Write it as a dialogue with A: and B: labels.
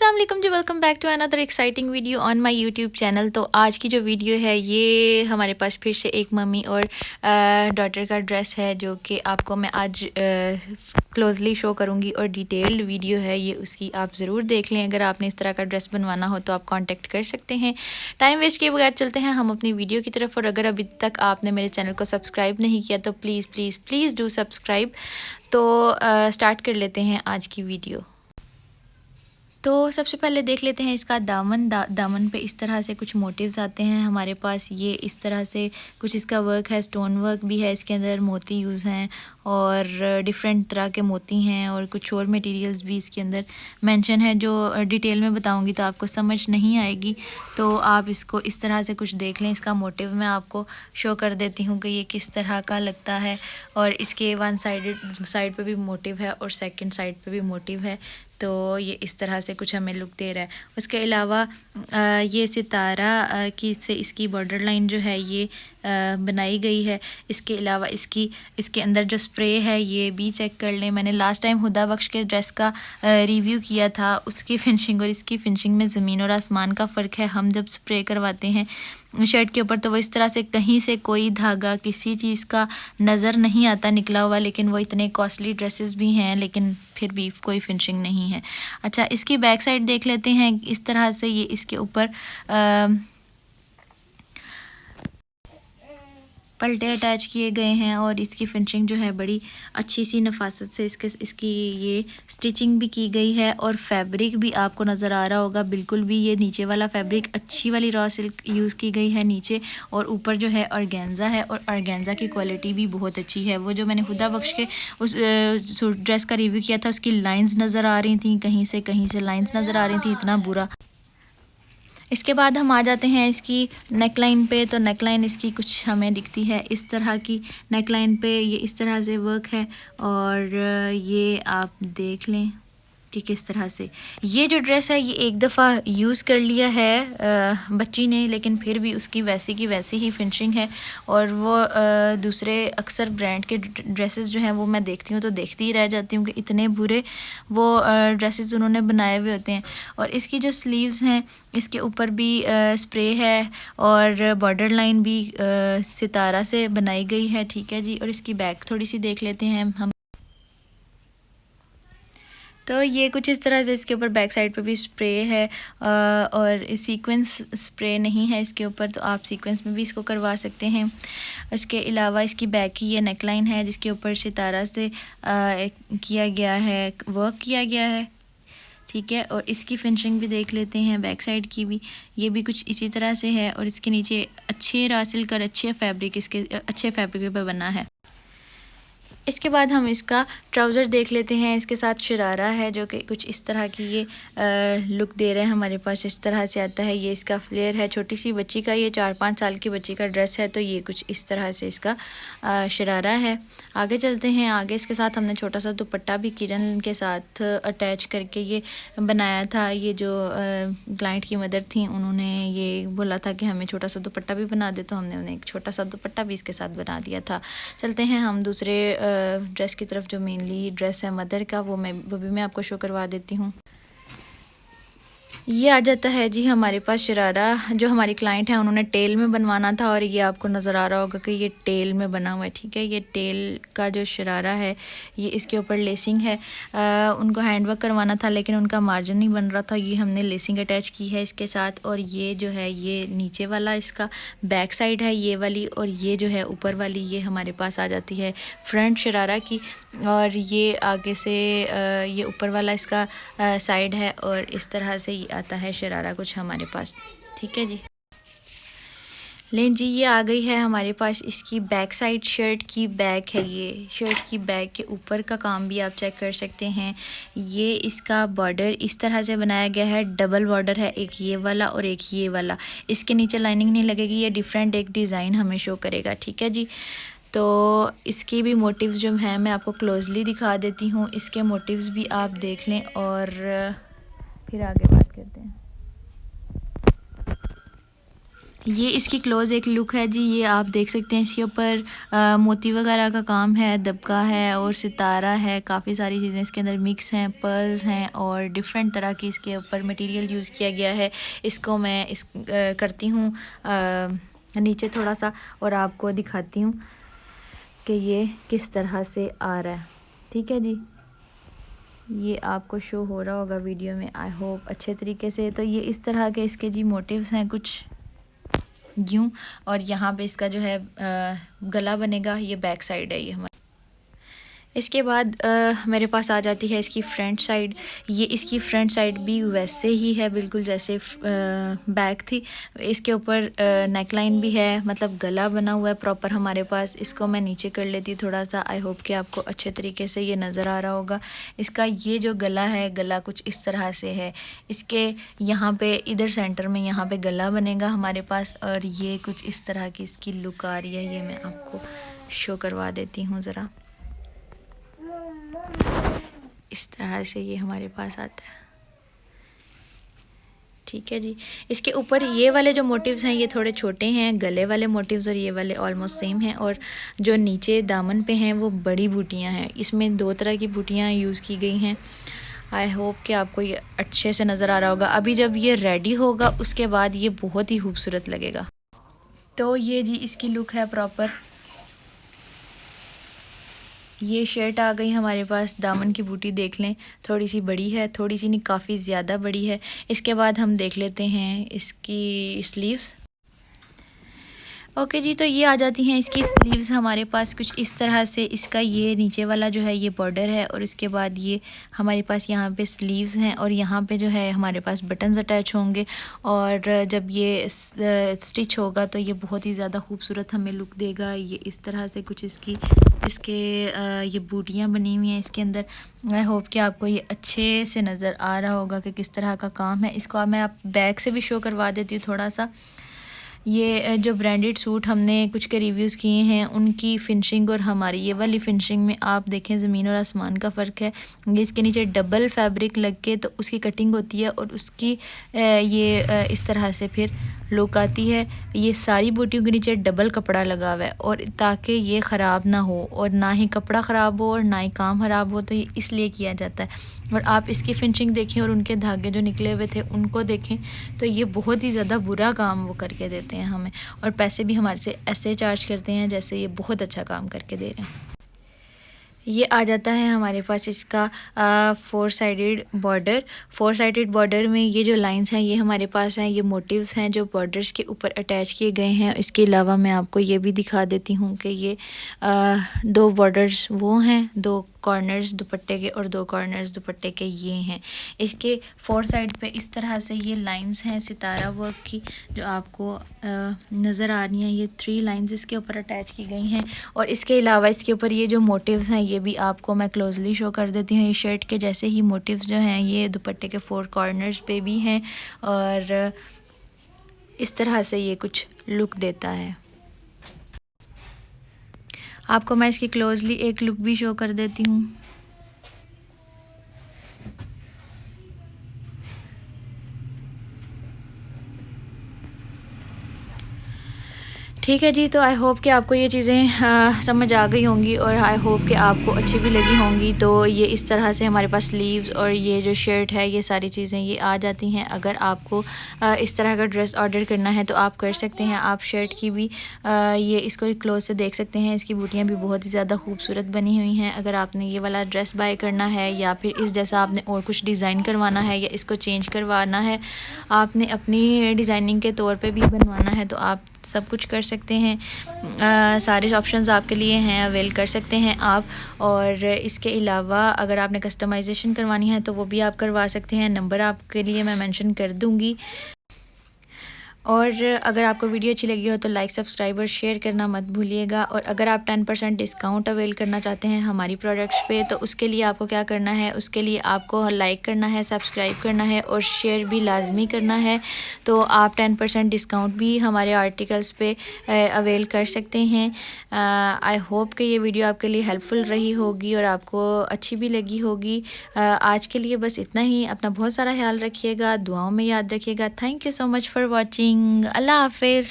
A: अस्सलाम वालेकुम जी, welcome back to another exciting video on my YouTube channel. तो आज की जो वीडियो है ये हमारे पास फिर से एक मम्मी और डॉटर का ड्रेस है जो कि आपको मैं आज क्लोजली शो करूँगी और डिटेल्ड वीडियो है ये उसकी, आप ज़रूर देख लें। अगर आपने इस तरह का ड्रेस बनवाना हो तो आप कांटेक्ट कर सकते हैं। टाइम वेस्ट किए बगैर चलते हैं हम अपनी वीडियो की तरफ। और अगर अभी तक आपने मेरे चैनल को सब्सक्राइब नहीं किया तो please please please do subscribe. तो स्टार्ट कर लेते हैं आज की वीडियो। तो सबसे पहले देख लेते हैं इसका दामन। दामन पे इस तरह से कुछ मोटिव्स आते हैं हमारे पास। ये इस तरह से कुछ इसका वर्क है, स्टोन वर्क भी है इसके अंदर, मोती यूज़ हैं और डिफरेंट तरह के मोती हैं और कुछ और मटेरियल्स भी इसके अंदर मेंशन है जो डिटेल में बताऊंगी तो आपको समझ नहीं आएगी। तो आप इसको इस तरह से कुछ देख लें। इसका मोटिव मैं आपको शो कर देती हूँ कि ये किस तरह का लगता है। और इसके वन साइड पे भी मोटिव है और सेकंड साइड पे भी मोटिव है। तो ये इस तरह से कुछ हमें लुक दे रहा है। उसके अलावा ये सितारा की से इसकी बॉर्डर लाइन जो है ये बनाई गई है। इसके अलावा इसके अंदर जो स्प्रे है ये भी चेक कर लें। मैंने लास्ट टाइम हुदा बख्श के ड्रेस का रिव्यू किया था, उसकी फिनिशिंग और इसकी फिनिशिंग में ज़मीन और आसमान का फ़र्क है। हम जब स्प्रे करवाते हैं शर्ट के ऊपर तो वो इस तरह से कहीं से कोई धागा किसी चीज़ का नज़र नहीं आता निकला हुआ, लेकिन वो इतने कॉस्टली ड्रेसेस भी हैं लेकिन फिर भी कोई फिनिशिंग नहीं है। अच्छा, इसकी बैक साइड देख लेते हैं। इस तरह से ये इसके ऊपर पलटे अटैच किए गए हैं और इसकी फिनिशिंग जो है बड़ी अच्छी सी नफासत से इसकी ये स्टिचिंग भी की गई है। और फैब्रिक भी आपको नज़र आ रहा होगा, बिल्कुल भी ये नीचे वाला फैब्रिक अच्छी वाली रॉ सिल्क यूज़ की गई है नीचे, और ऊपर जो है ऑर्गेन्जा है और ऑर्गेन्जा की क्वालिटी भी बहुत अच्छी है। वो जो मैंने हुदा बख्श के उस ड्रेस का रिव्यू किया था उसकी लाइन्स नज़र आ रही थी, कहीं से लाइन्स नज़र आ रही थी, इतना बुरा। इसके बाद हम आ जाते हैं इसकी नेक लाइन पे। तो नेक लाइन इसकी कुछ हमें दिखती है इस तरह की। नेक लाइन पे ये इस तरह से वर्क है और ये आप देख लें कि किस तरह से ये जो ड्रेस है ये एक दफ़ा यूज़ कर लिया है बच्ची ने, लेकिन फिर भी उसकी वैसी की वैसी ही फिनिशिंग है। और वो दूसरे अक्सर ब्रांड के ड्रेसेस जो हैं वो मैं देखती हूँ तो देखती ही रह जाती हूँ कि इतने बुरे वो ड्रेसेस उन्होंने बनाए हुए होते हैं। और इसकी जो स्लीव्स हैं इसके ऊपर भी स्प्रे है और बॉर्डर लाइन भी सितारा से बनाई गई है, ठीक है जी। और इसकी बैक थोड़ी सी देख लेते हैं हम। तो ये कुछ इस तरह से इसके ऊपर बैक साइड पे भी स्प्रे है और सीक्वेंस स्प्रे नहीं है इसके ऊपर, तो आप सीक्वेंस में भी इसको करवा सकते हैं। इसके अलावा इसकी बैक की ये नेकलाइन है जिसके ऊपर सितारा से किया गया है, वर्क किया गया है, ठीक है। और इसकी फिनिशिंग भी देख लेते हैं बैक साइड की भी, ये भी कुछ इसी तरह से है। और इसके नीचे अच्छे रासिल कर अच्छे फैब्रिक पर बना है। इसके बाद हम इसका ट्राउज़र देख लेते हैं। इसके साथ शरारा है जो कि कुछ इस तरह की ये लुक दे रहे हैं हमारे पास, इस तरह से आता है। ये इसका फ्लेयर है, छोटी सी बच्ची का, ये 4-5 साल की बच्ची का ड्रेस है। तो ये कुछ इस तरह से इसका शरारा है। आगे चलते हैं। आगे इसके साथ हमने छोटा सा दुपट्टा भी किरण के साथ अटैच करके ये बनाया था। ये जो क्लाइंट की मदर थी उन्होंने ये बोला था कि हमें छोटा सा दुपट्टा भी बना दे, तो हमने उन्हें एक छोटा सा दुपट्टा भी इसके साथ बना दिया था। चलते हैं हम दूसरे ड्रेस की तरफ जो मेनली ड्रेस है मदर का, वो भी मैं आपको शो करवा देती हूँ। ये आ जाता है जी हमारे पास शरारा। जो हमारी क्लाइंट है उन्होंने टेल में बनवाना था और ये आपको नज़र आ रहा होगा कि ये टेल में बना हुआ है, ठीक है। ये टेल का जो शरारा है ये इसके ऊपर लेसिंग है। उनको हैंडवर्क करवाना था लेकिन उनका मार्जिन नहीं बन रहा था, ये हमने लेसिंग अटैच की है इसके साथ। और ये जो है ये नीचे वाला इसका बैक साइड है ये वाली, और ये जो है ऊपर वाली ये हमारे पास आ जाती है फ्रंट शरारा की। और ये आगे से ये ऊपर वाला इसका साइड है और इस तरह से ये आता है शरारा कुछ हमारे पास, ठीक है जी। लें जी, ये आ गई है हमारे पास इसकी बैक साइड। शर्ट की बैक है ये, शर्ट की बैक के ऊपर का काम भी आप चेक कर सकते हैं। ये इसका बॉर्डर इस तरह से बनाया गया है, डबल बॉर्डर है, एक ये वाला और एक ये वाला। इसके नीचे लाइनिंग नहीं लगेगी, ये डिफरेंट एक डिज़ाइन हमें शो करेगा, ठीक है जी। तो इसकी भी मोटिव्स जो हैं मैं आपको क्लोजली दिखा देती हूँ। इसके मोटिव्स भी आप देख लें और फिर आगे बात करते हैं। ये इसकी क्लोज एक लुक है जी। ये आप देख सकते हैं इसके ऊपर मोती वगैरह का काम है, दबका है और सितारा है। काफ़ी सारी चीज़ें इसके अंदर मिक्स हैं, पर्ल्स हैं और डिफरेंट तरह की इसके ऊपर मटेरियल यूज़ किया गया है। इसको मैं करती हूँ नीचे थोड़ा सा और आपको दिखाती हूँ कि ये किस तरह से आ रहा है। ठीक है जी, ये आपको शो हो रहा होगा वीडियो में, आई होप अच्छे तरीके से। तो ये इस तरह के इसके जी मोटिव्स हैं कुछ यूँ, और यहाँ पे इसका जो है गला बनेगा। ये बैक साइड है ये हमारी। इसके बाद मेरे पास आ जाती है इसकी फ्रंट साइड। ये इसकी फ्रंट साइड भी वैसे ही है बिल्कुल जैसे बैक थी। इसके ऊपर नेकलाइन भी है, मतलब गला बना हुआ है प्रॉपर हमारे पास। इसको मैं नीचे कर लेती हूँ थोड़ा सा, आई होप कि आपको अच्छे तरीके से ये नज़र आ रहा होगा। इसका ये जो गला है, गला कुछ इस तरह से है। इसके यहाँ पे इधर सेंटर में यहाँ पे गला बनेगा हमारे पास, और ये कुछ इस तरह की इसकी लुक आ रही है। ये मैं आपको शो करवा देती हूँ ज़रा। इस तरह से ये हमारे पास आता है। ठीक है जी। इसके ऊपर ये वाले जो मोटिव्स हैं ये थोड़े छोटे हैं, गले वाले मोटिव्स, और ये वाले ऑलमोस्ट सेम हैं। और जो नीचे दामन पे हैं वो बड़ी बूटियां हैं। इसमें 2 तरह की बूटियां यूज़ की गई हैं। आई होप कि आपको ये अच्छे से नज़र आ रहा होगा। अभी जब ये रेडी होगा उसके बाद ये बहुत ही खूबसूरत लगेगा। तो ये जी इसकी लुक है प्रॉपर। ये शर्ट आ गई हमारे पास। दामन की बूटी देख लें, थोड़ी सी बड़ी है, थोड़ी सी नहीं काफ़ी ज़्यादा बड़ी है। इसके बाद हम देख लेते हैं इसकी स्लीव्स। ओके जी, तो ये आ जाती हैं इसकी स्लीव्स हमारे पास कुछ इस तरह से। इसका ये नीचे वाला जो है ये बॉर्डर है, और इसके बाद ये हमारे पास यहाँ पे स्लीव्स हैं, और यहाँ पे जो है हमारे पास बटन्स अटैच होंगे। और जब ये स्टिच होगा तो ये बहुत ही ज़्यादा खूबसूरत हमें लुक देगा। ये इस तरह से कुछ इसके ये बूटियाँ बनी हुई हैं इसके अंदर। आई होप कि आपको ये अच्छे से नज़र आ रहा होगा कि किस तरह का काम है। इसको मैं आप बैक से भी शो करवा देती हूँ थोड़ा सा। ये जो ब्रांडेड सूट हमने कुछ के रिव्यूज़ किए हैं उनकी फिनिशिंग और हमारी ये वाली फिनिशिंग में आप देखें ज़मीन और आसमान का फ़र्क है। ये इसके नीचे डबल फैब्रिक लग के तो उसकी कटिंग होती है, और उसकी ये इस तरह से फिर लुक आती है। ये सारी बूटियों के नीचे डबल कपड़ा लगा हुआ है, और ताकि ये ख़राब ना हो, और ना ही कपड़ा ख़राब हो और ना ही काम ख़राब हो, तो ये इसलिए किया जाता है। और आप इसकी फिनिशिंग देखें और उनके धागे जो निकले हुए थे उनको देखें, तो ये बहुत ही ज़्यादा बुरा काम वो करके देते हैं हमें, और पैसे भी हमारे से ऐसे चार्ज करते हैं जैसे ये बहुत अच्छा काम करके दे रहे हैं। ये आ जाता है हमारे पास इसका 4 साइडेड बॉर्डर। 4 साइडेड बॉर्डर में ये जो लाइंस हैं ये हमारे पास हैं, ये मोटिव्स हैं जो बॉर्डर्स के ऊपर अटैच किए गए हैं। इसके अलावा मैं आपको ये भी दिखा देती हूँ कि ये 2 बॉर्डर्स वो हैं, 2 कॉर्नर्स दुपट्टे के और 2 कॉर्नर्स दुपट्टे के ये हैं। इसके 4 साइड पे इस तरह से ये लाइंस हैं सितारा वर्क की जो आपको नज़र आ रही हैं। ये 3 लाइंस इसके ऊपर अटैच की गई हैं, और इसके अलावा इसके ऊपर ये जो मोटिव्स हैं ये भी आपको मैं क्लोजली शो कर देती हूँ। ये शर्ट के जैसे ही मोटिव्स जो हैं ये दुपट्टे के 4 कॉर्नर्स पे भी हैं, और इस तरह से ये कुछ लुक देता है। आपको मैं इसकी क्लोजली एक लुक भी शो कर देती हूँ। ठीक है जी, तो आई होप कि आपको ये चीज़ें समझ आ गई होंगी, और आई होप कि आपको अच्छी भी लगी होंगी। तो ये इस तरह से हमारे पास स्लीव्स और ये जो शर्ट है ये सारी चीज़ें ये आ जाती हैं। अगर आपको इस तरह का ड्रेस ऑर्डर करना है तो आप कर सकते हैं। आप शर्ट की भी ये इसको क्लोज से देख सकते हैं। इसकी बूटियाँ भी बहुत ही ज़्यादा खूबसूरत बनी हुई हैं। अगर आपने ये वाला ड्रेस बाय करना है या फिर इस जैसा आपने और कुछ डिज़ाइन करवाना है या इसको चेंज करवाना है, आपने अपनी डिज़ाइनिंग के तौर पे भी बनवाना है, तो आप सब कुछ कर सकते हैं। सारे ऑप्शंस आपके लिए हैं, अवेल कर सकते हैं आप। और इसके अलावा अगर आपने कस्टमाइजेशन करवानी है तो वो भी आप करवा सकते हैं। नंबर आपके लिए मैं मेंशन कर दूँगी। और अगर आपको वीडियो अच्छी लगी हो तो लाइक, सब्सक्राइब और शेयर करना मत भूलिएगा। और अगर आप 10% डिस्काउंट अवेल करना चाहते हैं हमारी प्रोडक्ट्स पे, तो उसके लिए आपको क्या करना है, उसके लिए आपको लाइक करना है, सब्सक्राइब करना है और शेयर भी लाजमी करना है। तो आप 10% डिस्काउंट भी हमारे आर्टिकल्स पे अवेल कर सकते हैं। आई होप कि ये वीडियो आपके लिए हेल्पफुल रही होगी और आपको अच्छी भी लगी होगी। आज के लिए बस इतना ही। अपना बहुत सारा ख्याल रखिएगा, दुआओं में याद रखिएगा। Thank you so much for watching. Watching. Allah हाफिज़।